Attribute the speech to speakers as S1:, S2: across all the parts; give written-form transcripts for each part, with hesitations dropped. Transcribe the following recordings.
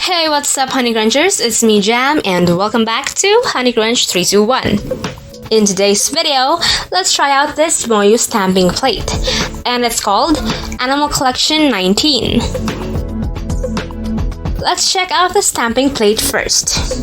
S1: Hey, what's up, honeycrunchers? It's me, Jham, and welcome back to honeycrunch321. In today's video, let's try out this MoYou stamping plate, and it's called Animal Collection-19. Let's check out the stamping plate first.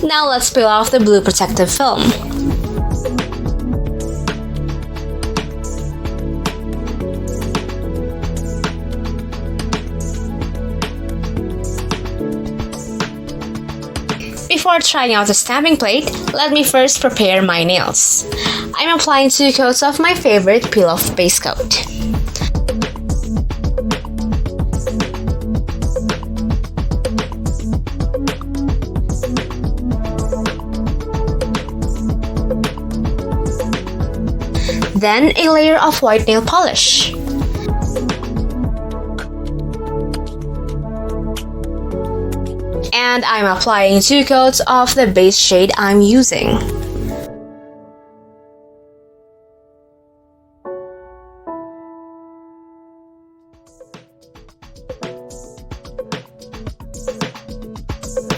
S1: Now let's peel off the blue protective film. Before trying out the stamping plate, let me first prepare my nails. I'm applying 2 coats of my favorite peel-off base coat. Then a layer of white nail polish. And I'm applying 2 coats of the base shade I'm using.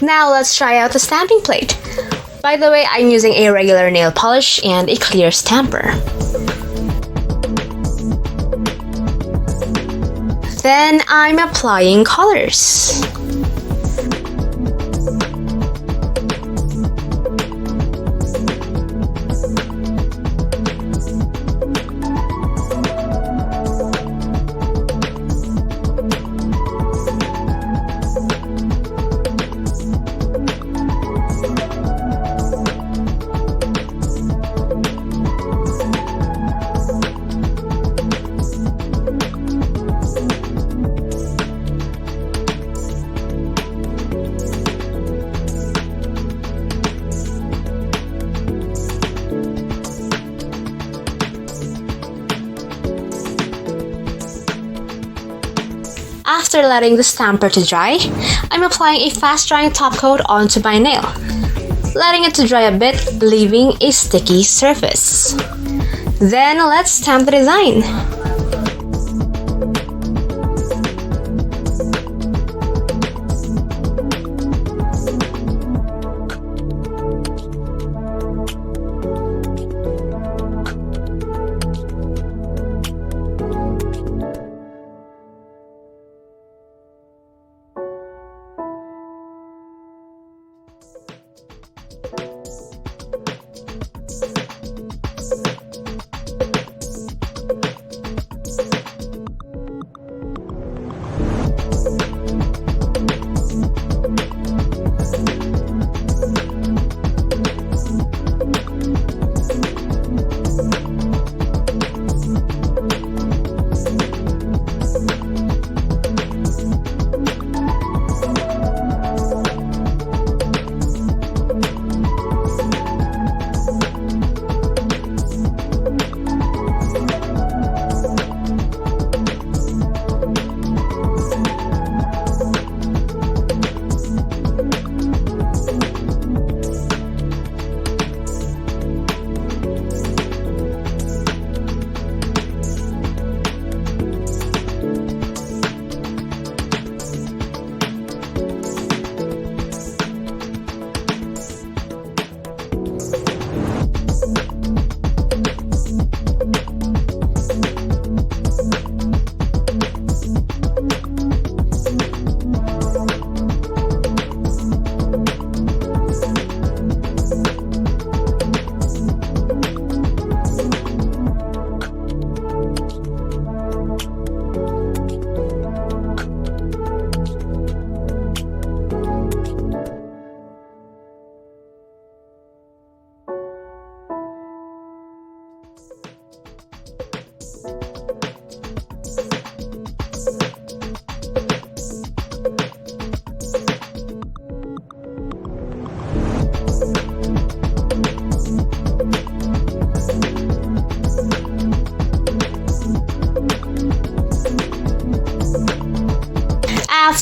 S1: Now let's try out the stamping plate. By the way, I'm using a regular nail polish and a clear stamper. Then I'm applying colors. After letting the stamper to dry, I'm applying a fast-drying top coat onto my nail, letting it to dry a bit, leaving a sticky surface. Then let's stamp the design.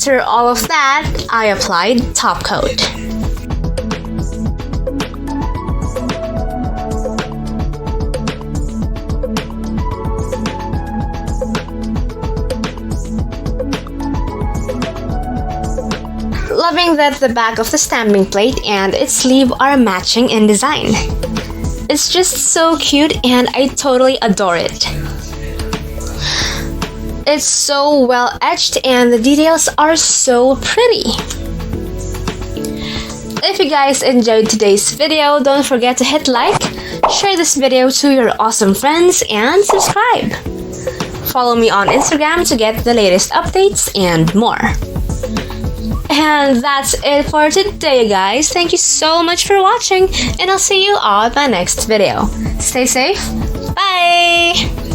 S1: After all of that, I applied top coat. Loving that the back of the stamping plate and its sleeve are matching in design. It's just so cute and I totally adore it. It's so well etched and the details are so pretty. If you guys enjoyed today's video, don't forget to hit like, share this video to your awesome friends, and subscribe. Follow me on Instagram to get the latest updates and more. And that's it for today, guys. Thank you so much for watching, and I'll see you all in my next video. Stay safe. Bye!